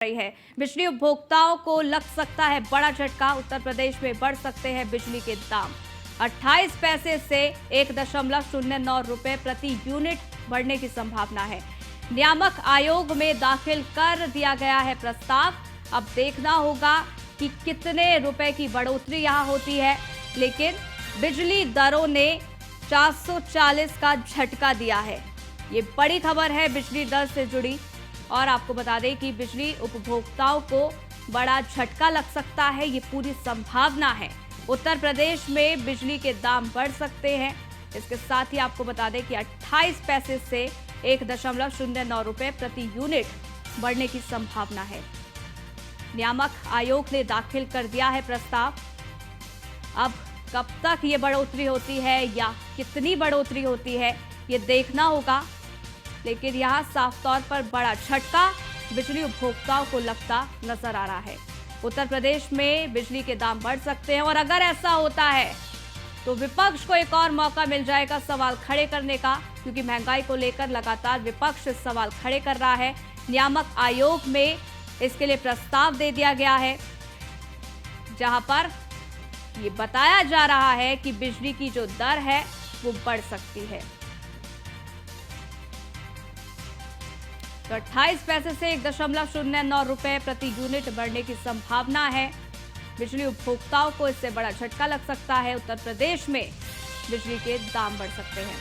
रही है। बिजली उपभोक्ताओं को लग सकता है बड़ा झटका। उत्तर प्रदेश में बढ़ सकते हैं बिजली के दाम। 28 पैसे से 1.09 रुपए प्रति यूनिट बढ़ने की संभावना है। नियामक आयोग में दाखिल कर दिया गया है प्रस्ताव। अब देखना होगा कि कितने रुपए की बढ़ोतरी यहां होती है, लेकिन बिजली दरों ने 440 का झटका दिया है। ये बड़ी खबर है बिजली दर से जुड़ी, और आपको बता दें कि बिजली उपभोक्ताओं को बड़ा झटका लग सकता है, ये पूरी संभावना है। उत्तर प्रदेश में बिजली के दाम बढ़ सकते हैं। इसके साथ ही आपको बता दें कि 28 पैसे से 1.09 रुपए प्रति यूनिट बढ़ने की संभावना है। नियामक आयोग ने दाखिल कर दिया है प्रस्ताव। अब कब तक ये बढ़ोतरी होती है या कितनी बढ़ोतरी होती है, ये देखना होगा, लेकिन यहां साफ तौर पर बड़ा झटका बिजली उपभोक्ताओं को लगता नजर आ रहा है। उत्तर प्रदेश में बिजली के दाम बढ़ सकते हैं, और अगर ऐसा होता है तो विपक्ष को एक और मौका मिल जाएगा सवाल खड़े करने का, क्योंकि महंगाई को लेकर लगातार विपक्ष सवाल खड़े कर रहा है। नियामक आयोग में इसके लिए प्रस्ताव दे दिया गया है, जहां पर ये बताया जा रहा है कि बिजली की जो दर है वो बढ़ सकती है। तो 28 पैसे से 1.09 रुपए प्रति यूनिट बढ़ने की संभावना है। बिजली उपभोक्ताओं को इससे बड़ा झटका लग सकता है। उत्तर प्रदेश में बिजली के दाम बढ़ सकते हैं।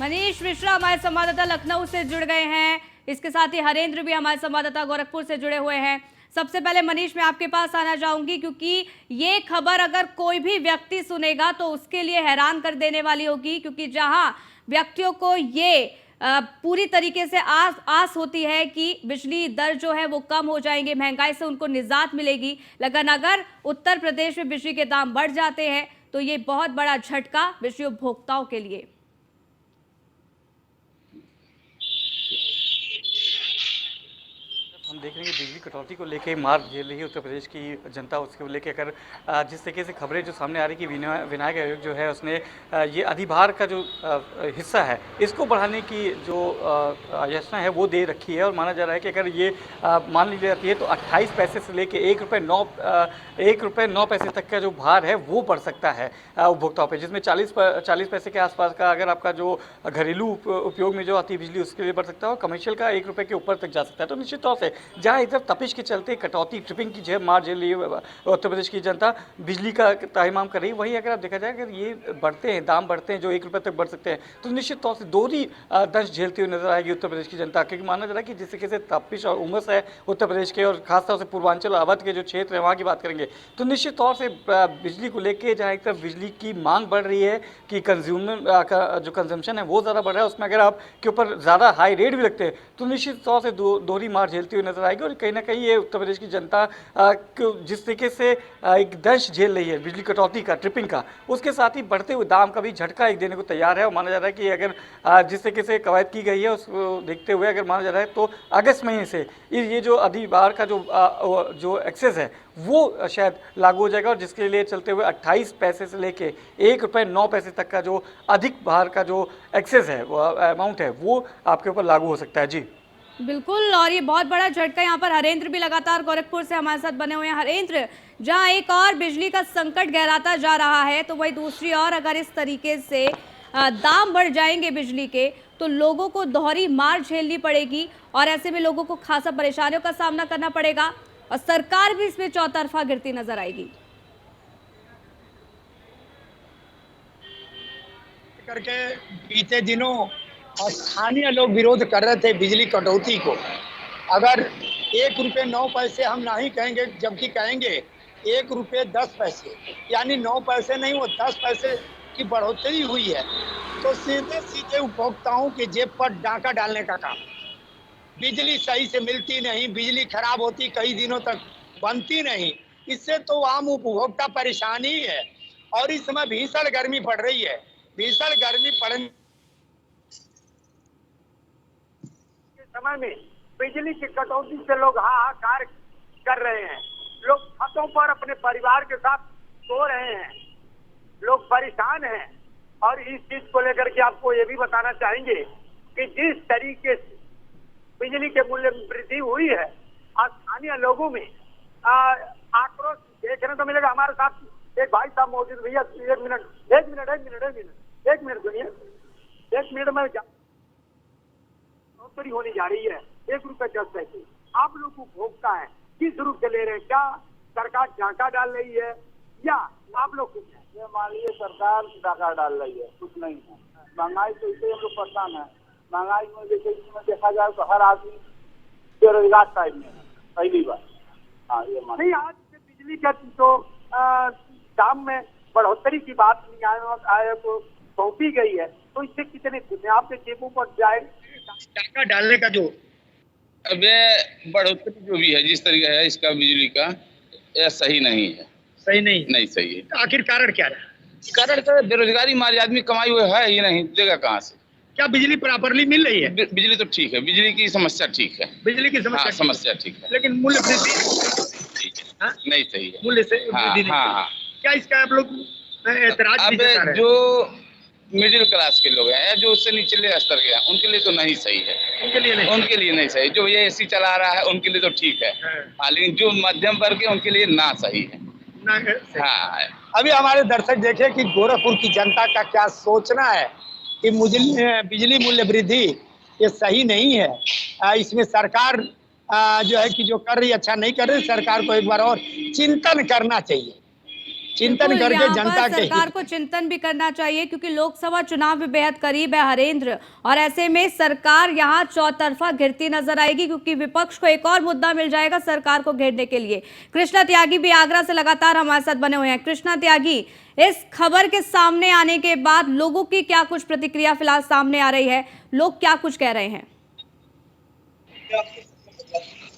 मनीष मिश्रा हमारे संवाददाता लखनऊ से जुड़ गए हैं। इसके साथ ही हरेंद्र भी हमारे संवाददाता गोरखपुर से जुड़े हुए हैं। सबसे पहले मनीष, मैं आपके पास आना चाहूंगी, क्योंकि ये खबर अगर कोई भी व्यक्ति सुनेगा तो उसके लिए हैरान कर देने वाली होगी, क्योंकि जहां व्यक्तियों को ये पूरी तरीके से आस होती है कि बिजली दर जो है वो कम हो जाएंगे, महंगाई से उनको निजात मिलेगी, लेकिन अगर उत्तर प्रदेश में बिजली के दाम बढ़ जाते हैं तो ये बहुत बड़ा झटका बिजली उपभोक्ताओं के लिए। हम देख रहे हैं कि बिजली कटौती को लेकर मार झेल रही है उत्तर प्रदेश की जनता। उसको लेकर अगर जिस तरीके से खबरें जो सामने आ रही कि विनायक आयोग जो है उसने ये अधिभार का जो हिस्सा है इसको बढ़ाने की जो योजना है वो दे रखी है, और माना जा रहा है कि अगर ये मान ली जाती है तो 28 पैसे से लेकर 1 रुपये 9 पैसे तक का जो भार है वो बढ़ सकता है उपभोक्ताओं पर, जिसमें 40 पैसे के आसपास का अगर आपका जो घरेलू उपयोग में जो आती है बिजली उसके लिए बढ़ सकता है, और कमर्शियल का 1 रुपये के ऊपर तक जा सकता है। तो निश्चित तौर से जहां इधर तपिश के चलते कटौती ट्रिपिंग की मार झेल रही है उत्तर प्रदेश की जनता, बिजली का ताइमाम कर रही है, वहीं अगर आप देखा जाए अगर ये बढ़ते हैं, दाम बढ़ते हैं जो 1 रुपये तक बढ़ सकते हैं, तो निश्चित तौर से दोहरी दंश झेलती हुई नजर आएगी उत्तर प्रदेश की जनता। क्योंकि माना जा रहा है कि जिस तरीके से तपिश और उमस है उत्तर प्रदेश के, और खासतौर से पूर्वांचल अवध के जो क्षेत्र है वहाँ की बात करेंगे, तो निश्चित तौर से बिजली को लेकर जहाँ एक तरफ बिजली की मांग बढ़ रही है कि कंज्यूमर का जो कंजम्पशन है वो ज़्यादा बढ़ रहा है, उसमें अगर आपके ऊपर ज़्यादा हाई रेट भी लगते हैं तो निश्चित तौर से दोहरी मार झेलती हुई नजर आएगी। और कहीं ना कहीं ये उत्तर प्रदेश की जनता जिस तरीके से एक दंश झेल रही है बिजली कटौती का, ट्रिपिंग का, उसके साथ ही बढ़ते हुए दाम का भी झटका एक देने को तैयार है। और माना जा रहा है कि अगर जिस तरीके से कवायद की गई है उसको देखते हुए अगर माना जा रहा है तो अगस्त महीने से ये जो अधिभार का जो एक्सेस है वो शायद लागू हो जाएगा, और जिसके लिए चलते हुए 28 पैसे से लेके 1 रुपये 9 पैसे तक का जो अधिक भार का जो एक्सेस है, वो अमाउंट है, वो आपके ऊपर लागू हो सकता है। जी बिल्कुल, और ये बहुत बड़ा झटका। यहाँ पर हरेंद्र भी लगातार गोरखपुर से हमारे साथ बने हुए हैं। हरेंद्र, जहाँ एक और बिजली का संकट गहराता जा रहा है, तो वही दूसरी ओर अगर इस तरीके से दाम बढ़ जाएंगे बिजली के, तो लोगों को दोहरी मार झेलनी पड़ेगी, और ऐसे में लोगों को खासा परेशानियों का सामना करना पड़ेगा, और सरकार भी इसमें चौतरफा गिरती नजर आएगी। करके बीते दिनों स्थानीय लोग विरोध कर रहे थे बिजली कटौती को। अगर 1 रुपये 9 पैसे हम नहीं कहेंगे, जबकि कहेंगे 1 रुपये 10 पैसे, यानी 9 पैसे नहीं, वो 10 पैसे की बढ़ोतरी हुई है, तो सीधे सीधे उपभोक्ताओं के जेब पर डाका डालने का काम। बिजली सही से मिलती नहीं, बिजली खराब होती, कई दिनों तक बनती नहीं, इससे तो आम उपभोक्ता परेशान ही है। और इस समय भीषण गर्मी पड़ रही है। भीषण गर्मी पड़ने के समय में बिजली की कटौती से लोग हाहाकार कर रहे हैं। लोग छतों पर अपने परिवार के साथ सो रहे हैं, लोग परेशान हैं। और इस चीज को लेकर के आपको ये भी बताना चाहेंगे कि जिस तरीके से बिजली के मूल्य में वृद्धि हुई है, स्थानीय लोगों में आक्रोश देखने को मिलेगा। हमारे साथ एक भाई साहब मौजूद, भैया एक मिनट सुनिए। 1 मिनट में बढ़ोतरी होने जा रही है, 1 रुपए 10 पैसे। आप लोग उपभोक्ता है, किस रूप से ले रहे हैं? क्या सरकार डाका डाल रही है या आप लोग कुछ? ये मान लीजिए सरकार डाका डाल रही है, कुछ नहीं है। महंगाई तो इससे हम लोग परेशान है। महंगाई में जैसे इसमें देखा जाए तो हर आदमी बेरोजगार टाइप में है, पहली बार। हाँ, ये मान नहीं, आज से बिजली का तो दाम में बढ़ोतरी की बात आयोग को सौंपी गई है, तो इससे कितने आपके जेबों पर जाए डाका डालने का जो अब ये बढ़ोतरी जो भी है जिस तरीके है इसका बिजली का, यह सही नहीं है। सही नहीं सही है। तो आखिर कारण क्या रहा? कारण तो बेरोजगारी मारी, आदमी कमाई हुए है ही नहीं, देगा कहाँ से? क्या बिजली प्रॉपरली मिल रही है? बिजली तो ठीक है, बिजली की समस्या ठीक है, बिजली की समस्या समस्या ठीक है, लेकिन मूल्य वृद्धि नहीं सही है। मूल्य से वृद्धि नहीं। क्या इसका आप लोग एतराज भी जता रहे हैं? जो मिडिल क्लास के लोग हैं, जो उससे निचले स्तर के हैं, उनके लिए तो नहीं सही है। उनके लिए नहीं सही। जो ये एसी चला रहा है उनके लिए तो ठीक है, लेकिन जो मध्यम वर्ग है उनके लिए ना सही है। हाँ, अभी हमारे दर्शक देखे कि गोरखपुर की जनता का क्या सोचना है कि बिजली मूल्य वृद्धि ये सही नहीं है। इसमें सरकार जो है कि जो कर रही अच्छा नहीं कर रही। सरकार को एक बार और चिंतन करना चाहिए, चिंतन करके जनता के सरकार को चिंतन भी करना चाहिए, क्योंकि लोकसभा चुनाव भी बेहद करीब है हरेंद्र, और ऐसे में सरकार यहाँ चौतरफा घिरती नजर आएगी, क्योंकि विपक्ष को एक और मुद्दा मिल जाएगा सरकार को घेरने के लिए। कृष्णा त्यागी भी आगरा से लगातार हमारे साथ बने हुए हैं। कृष्णा त्यागी, इस खबर के सामने आने के बाद लोगों की क्या कुछ प्रतिक्रिया फिलहाल सामने आ रही है, लोग क्या कुछ कह रहे हैं?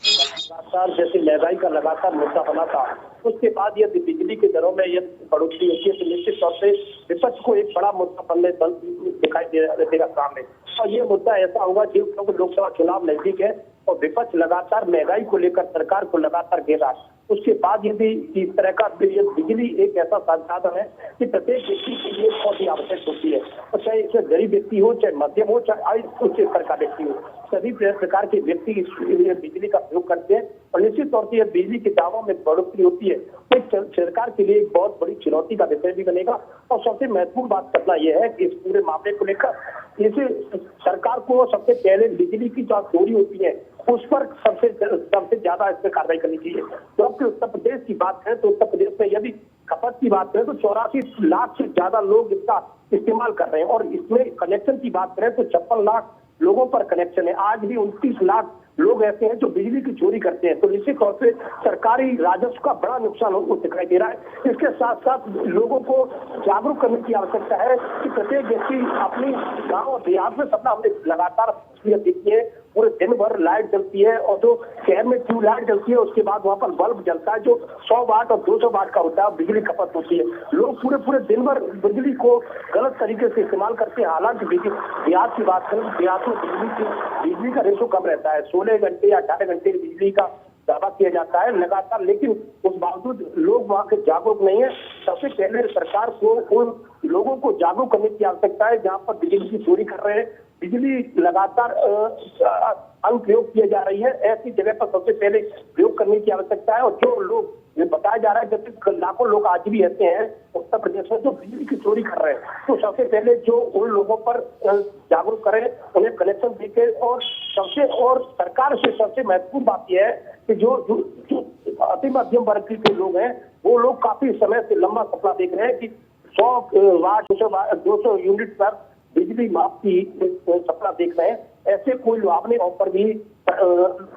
लगातार जैसे महंगाई का लगातार मुद्दा बना था, उसके बाद यदि बिजली के दरों में यदि बढ़ोतरी होती है तो निश्चित तौर से विपक्ष को एक बड़ा मुद्दा दिखाई देगा सामने। और ये मुद्दा ऐसा होगा क्योंकि लोकसभा चुनाव नजदीक है और विपक्ष लगातार महंगाई को लेकर सरकार को लगातार घेर रहा है। उसके बाद यदि इस तरह का बिजली एक ऐसा संसाधन है कि प्रत्येक व्यक्ति के लिए बहुत ही आवश्यक होती है, और चाहे इसमें गरीब व्यक्ति हो, चाहे मध्यम हो, चाहे उच्च स्तर का व्यक्ति हो, सभी प्रकार के व्यक्ति इस बिजली का प्रयोग करते हैं। और निश्चित तौर से बिजली के दामों में बढ़ोतरी होती है तो सरकार के लिए एक बहुत बड़ी चुनौती का विषय भी बनेगा। और सबसे महत्वपूर्ण बात करना यह है कि इस पूरे मामले को लेकर इसे सरकार को सबसे पहले बिजली की जो चोरी होती है उस पर सबसे ज्यादा इस पर कार्रवाई करनी चाहिए। तो अब उत्तर प्रदेश की बात करें तो उत्तर प्रदेश में यदि खपत की बात करें तो 84 लाख से ज्यादा लोग इसका इस्तेमाल कर रहे हैं, और इसमें कनेक्शन की बात करें तो 56 लाख लोगों पर कनेक्शन है। आज भी 29 लाख लोग ऐसे हैं जो बिजली की चोरी करते हैं। तो निश्चित तौर से सरकारी राजस्व का बड़ा नुकसान होता दिखाई दे रहा है। इसके साथ साथ लोगों को जागरूक करने की आवश्यकता है कि प्रत्येक व्यक्ति अपनी गांव और देहात में सपना हमने लगातार देखी है, पूरे दिन भर लाइट जलती है, और जो शहर में ट्यूब लाइट जलती है उसके बाद वहां पर बल्ब जलता है जो 100 वाट और 200 वाट का होता है, बिजली खपत होती है। लोग पूरे दिन भर बिजली को गलत तरीके से इस्तेमाल करते हैं। हालांकि देहात की बात करें, देहात में बिजली का रेशो कम रहता है, 16 घंटे या 18 घंटे बिजली का दावा किया जाता है लगातार, लेकिन उस बावजूद लोग वहां के जागरूक नहीं है। सबसे पहले सरकार को उन लोगों को जागरूक करने की आवश्यकता है जहां पर बिजली की चोरी कर रहे हैं, बिजली लगातार अनुप्रयोग किया जा रही है, ऐसी जगह पर सबसे पहले प्रयोग करने की आवश्यकता है। और जो लोग ये बताया जा रहा है जबकि लाखों लोग आज भी ऐसे हैं उत्तर प्रदेश में जो बिजली की चोरी कर रहे हैं, तो सबसे पहले जो उन लोगों पर जागरूक करें, उन्हें कनेक्शन देके, और सरकार से सबसे महत्वपूर्ण बात यह है कि जो अति मध्यम वर्ग के लोग हैं वो लोग काफी समय से लंबा सपना देख रहे हैं कि 100 वाट 200 यूनिट पर बिजली माफ की सपना देख रहे हैं। ऐसे कोई लुभावने ऑफर भी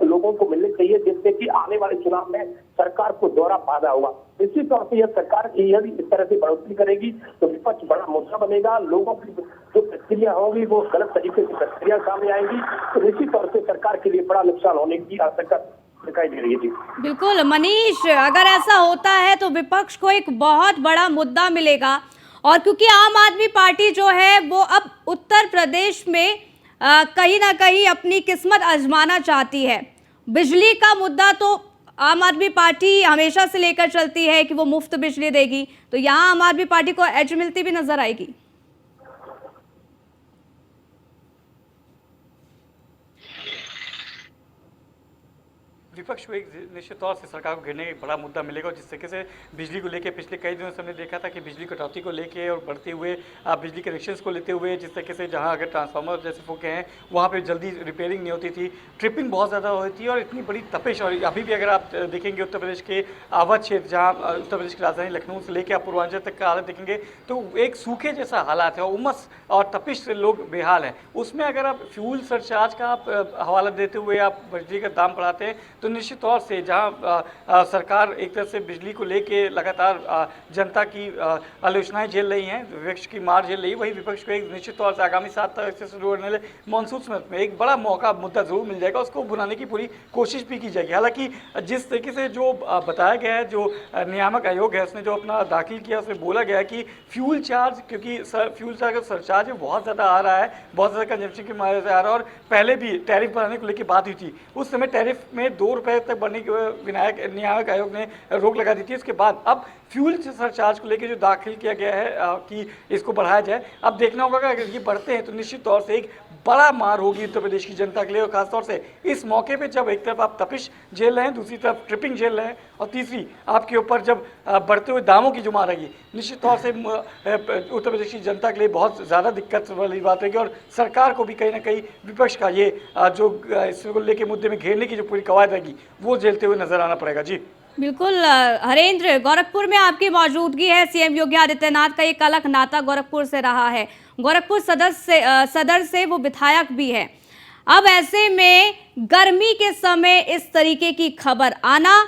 लोगों को मिलने चाहिए जिससे कि आने वाले चुनाव में सरकार को दोहरा फायदा होगा। निश्चित तौर से यह सरकार यदि इस तरह से बढ़ोतरी करेगी तो विपक्ष बड़ा मुद्दा बनेगा, लोगों की जो प्रतिक्रिया होगी वो गलत तरीके से प्रतिक्रिया सामने आएगी, तो निश्चित तौर से सरकार के लिए बड़ा नुकसान होने की आशंका दिखाई दे रही है। जी बिल्कुल मनीष, अगर ऐसा होता है तो विपक्ष को एक बहुत बड़ा मुद्दा मिलेगा, और क्योंकि आम आदमी पार्टी जो है वो अब उत्तर प्रदेश में कहीं ना कहीं अपनी किस्मत आजमाना चाहती है। बिजली का मुद्दा तो आम आदमी पार्टी हमेशा से लेकर चलती है कि वो मुफ्त बिजली देगी, तो यहाँ आम आदमी पार्टी को एज मिलती भी नजर आएगी। विपक्ष को एक निश्चित तौर से सरकार को घेरने का एक बड़ा मुद्दा मिलेगा, और जिस तरीके से बिजली को लेकर पिछले कई दिनों से हमने देखा था कि बिजली कटौती को लेकर और बढ़ते हुए बिजली कनेक्शंस को लेते हुए जिस तरीके से जहां अगर ट्रांसफार्मर जैसे फूके हैं वहां पे जल्दी रिपेयरिंग नहीं होती थी, ट्रिपिंग बहुत ज़्यादा होती थी और इतनी बड़ी तपिश। और अभी भी अगर आप देखेंगे उत्तर प्रदेश के अवध क्षेत्र, जहाँ उत्तर प्रदेश की राजधानी लखनऊ से लेकर आप पूर्वांचल तक का हालत देखेंगे तो एक सूखे जैसा हालात है और उमस और तपिश से लोग बेहाल हैं। उसमें अगर आप फ्यूल सरचार्ज का आप हवाला देते हुए आप बिजली का दाम बढ़ाते हैं तो निश्चित तौर से जहां सरकार एक तरह से बिजली को लेके लगातार जनता की आलोचनाएं झेल रही हैं, विपक्ष की मार झेल रही है, वही विपक्ष को एक निश्चित तौर से आगामी 7 तारीख से शुरू होने वाले मानसून सत्र में एक बड़ा मौका मुद्दा जरूर मिल जाएगा, उसको भुनाने की पूरी कोशिश भी की जाएगी। हालांकि जिस तरीके से जो बताया गया है, जो नियामक आयोग है उसने जो अपना दाखिल किया उसमें बोला गया है कि फ्यूल चार्ज, क्योंकि फ्यूल चार्ज का सरचार्ज बहुत ज़्यादा आ रहा है, बहुत ज़्यादा कंजम्पशन की मार से आ रहा है, और पहले भी टैरिफ बढ़ाने को लेकर बात हुई थी, उस समय टैरिफ में 2 रुपये तक बढ़ने के नियामक आयोग ने रोक लगा दी थी। उसके बाद अब फ्यूल सरचार्ज को लेकर जो दाखिल किया गया है कि इसको बढ़ाया जाए, अब देखना होगा कि अगर ये बढ़ते हैं तो निश्चित तौर से एक बड़ा मार होगी उत्तर प्रदेश की जनता के लिए, और खासतौर से इस मौके पे जब एक तरफ आप तपिश झेल रहे हैं, दूसरी तरफ ट्रिपिंग झेल रहे हैं, और तीसरी आपके ऊपर जब बढ़ते हुए दामों की जो मार आएगी, निश्चित तौर से उत्तर प्रदेश की जनता के लिए बहुत ज़्यादा दिक्कत वाली बात रहेगी। और सरकार को भी कहीं ना कहीं विपक्ष का ये जो इसको लेके मुद्दे में घेरने की जो पूरी कवायद रहेगी वो झेलते हुए नजर आना पड़ेगा। जी बिल्कुल हरेंद्र, गोरखपुर में आपकी मौजूदगी है। सीएम योगी आदित्यनाथ का एक अलग नाता गोरखपुर से रहा है, गोरखपुर सदर से वो विधायक भी है। अब ऐसे में गर्मी के समय इस तरीके की खबर आना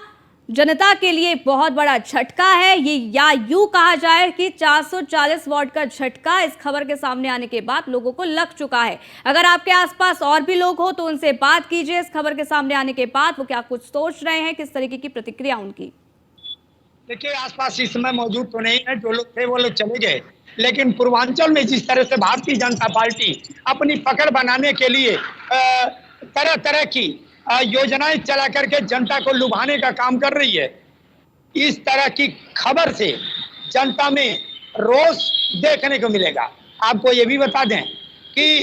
जनता के लिए बहुत बड़ा झटका है, ये या यूं कहा जाए कि 440 वॉट का झटका इस खबर के सामने आने के बाद लोगों को लग चुका है। अगर आपके आसपास और भी लोग हो तो उनसे बात कीजिए इस खबर के सामने आने के बाद, वो क्या कुछ सोच रहे हैं, किस तरीके की प्रतिक्रिया उनकी। देखिए, आसपास इस समय मौजूद तो नहीं है, जो लोग थे वो लोग चले गए, लेकिन पूर्वांचल में जिस तरह से भारतीय जनता पार्टी अपनी पकड़ बनाने के लिए तरह तरह की योजनाएं चला करके जनता को लुभाने का काम कर रही है, इस तरह की खबर से जनता में रोष देखने को मिलेगा। आपको ये भी बता दें कि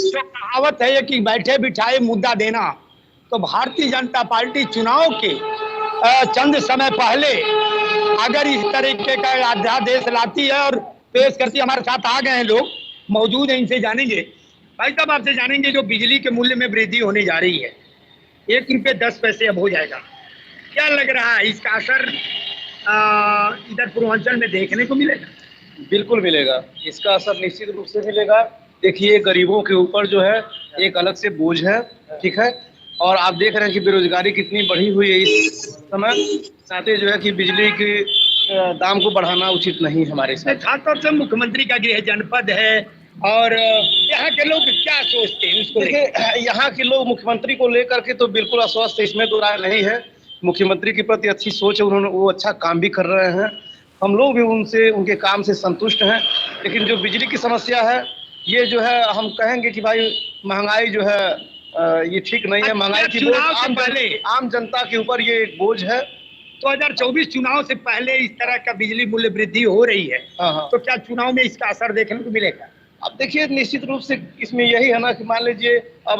जो कहावत है कि बैठे बिठाए मुद्दा देना, तो भारतीय जनता पार्टी चुनाव के चंद समय पहले अगर इस तरीके का अध्यादेश लाती है और पेश करती है, हमारे साथ आ गए हैं लोग, मौजूद हैं, इनसे जानेंगे। भाई साहब, आपसे जानेंगे, जो बिजली के मूल्य में वृद्धि होने जा रही है, 1 रुपये 10 पैसे अब हो जाएगा, क्या लग रहा है इसका असर इधर पूर्वांचल में देखने को मिलेगा? बिल्कुल मिलेगा, इसका असर निश्चित रूप से मिलेगा। देखिए, गरीबों के ऊपर जो है एक अलग से बोझ है, ठीक है, और आप देख रहे हैं कि बेरोजगारी कितनी बढ़ी हुई है इस समय, साथ ही जो है कि बिजली के दाम को बढ़ाना उचित नहीं है हमारे साथ। खासतौर से मुख्यमंत्री का गृह जनपद है, और यहाँ के लोग क्या सोचते हैं उसको? देखिए, यहाँ के लोग मुख्यमंत्री को लेकर के तो बिल्कुल अस्वस्थ है, इसमें तो राय नहीं है। मुख्यमंत्री के प्रति अच्छी सोच है, उन्होंने वो अच्छा काम भी कर रहे हैं, हम लोग भी उनके काम से संतुष्ट हैं। लेकिन जो बिजली की समस्या है, ये जो है हम कहेंगे कि भाई महंगाई जो है ये ठीक नहीं है। महंगाई की बोझ आम जनता के ऊपर ये एक बोझ है। 2024 चुनाव से पहले इस तरह का बिजली मूल्य वृद्धि हो रही है, तो क्या चुनाव में इसका असर देखने को मिलेगा? अब देखिए, निश्चित रूप से इसमें यही है ना कि मान लीजिए अब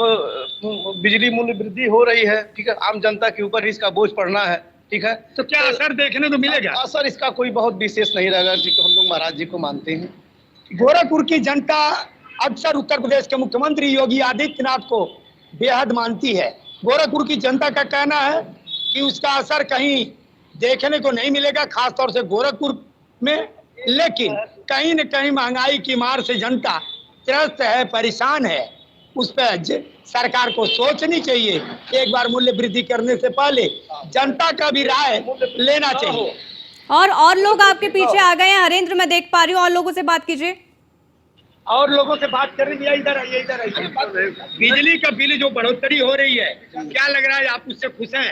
बिजली मूल्य वृद्धि हो रही है, ठीक है, आम जनता के ऊपर इसका बोझ पड़ना है, ठीक है, तो क्या असर देखने को मिलेगा? असर इसका कोई बहुत विशेष नहीं रहेगा, ठीक है, हम लोग महाराज जी को मानते हैं। गोरखपुर की जनता अक्सर उत्तर प्रदेश के मुख्यमंत्री योगी आदित्यनाथ को बेहद मानती है। गोरखपुर की जनता का कहना है कि उसका असर कहीं देखने को नहीं मिलेगा, खासतौर से गोरखपुर में, लेकिन कहीं न कहीं महंगाई की मार से जनता त्रस्त है, परेशान है। उस पर सरकार को सोचनी चाहिए, एक बार मूल्य वृद्धि करने से पहले जनता का भी राय लेना चाहिए। और लोग आपके पीछे आ गए हैं हरेंद्र, मैं देख पा रही हूँ, और लोगों से बात कीजिए। और लोगों से बात करेंगे, इधर आइए, इधर आइए। बिजली का बिल जो बढ़ोतरी हो रही है, क्या लग रहा है, आप उससे खुश हैं?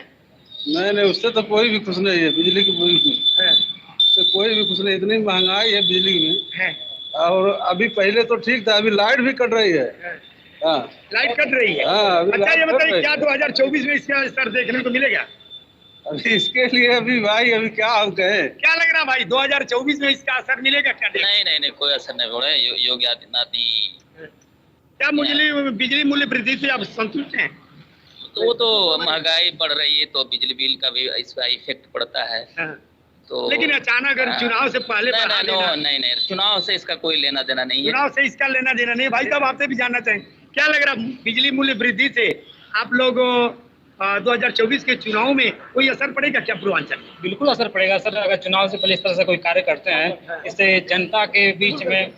नहीं, उससे तो कोई भी खुश नहीं है। बिजली की बिल से कोई भी खुश नहीं, इतनी महंगाई है बिजली में है। और अभी पहले तो ठीक था, अभी लाइट भी कट रही है। लाइट कट रही है। हाँ, अच्छा, ये बताइए, क्या 2024 में इसका असर देखने को मिलेगा? अभी इसके लिए अभी भाई अभी क्या हम कहें। क्या लग रहा भाई 2024 में इसका असर मिलेगा क्या? नहीं, कोई असर नहीं पड़े। योगी आदित्यनाथ ही। क्या बिजली मूल्य वृद्धि से आप संतुष्ट हैं? तो वो तो महंगाई बढ़ रही है तो बिजली बिल का भी इसका इफेक्ट पड़ता है। तो लेकिन अचानक अगर चुनाव से पहले बढ़ा देना। नहीं, चुनाव से इसका कोई लेना देना नहीं है। चुनाव से इसका लेना देना नहीं। भाई साहब आपसे भी जानना चाहेंगे, क्या लग रहा बिजली मूल्य वृद्धि से आप लोग 2024 के चुनाव में कोई असर पड़ेगा क्या पूर्वांचल में? बिल्कुल असर पड़ेगा सर। अगर चुनाव से पहले इस तरह से कोई कार्य करते हैं, इससे जनता के बीच में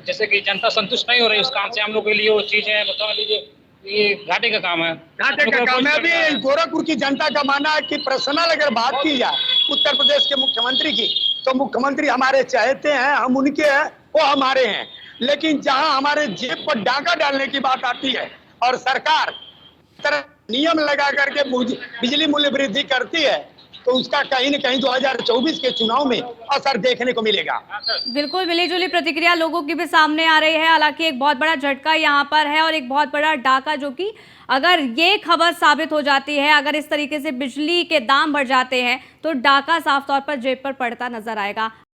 जैसे कि जनता संतुष्ट नहीं हो रही उस काम से, हम लोग के लिए वो चीजें बता लीजिए ये घाटे का काम है। घाटे का काम है। अभी गोरखपुर की जनता का मानना है कि पर्सनल अगर बात की जाए उत्तर प्रदेश के मुख्यमंत्री की, तो मुख्यमंत्री हमारे चाहते हैं, हम उनके हैं, वो हमारे हैं। लेकिन जहां हमारे जेब पर डाका डालने की बात आती है और सरकार तरह नियम लगा करके बिजली मूल्य वृद्धि करती है, तो उसका कहीं न कहीं 2024 के चुनाव में असर देखने को मिलेगा। बिल्कुल मिली-जुली प्रतिक्रिया लोगों की भी सामने आ रही है। हालांकि एक बहुत बड़ा झटका यहाँ पर है और एक बहुत बड़ा डाका, जो कि अगर ये खबर साबित हो जाती है, अगर इस तरीके से बिजली के दाम बढ़ जाते हैं तो डाका साफ तौर पर जेब पर पड़ता नजर आएगा।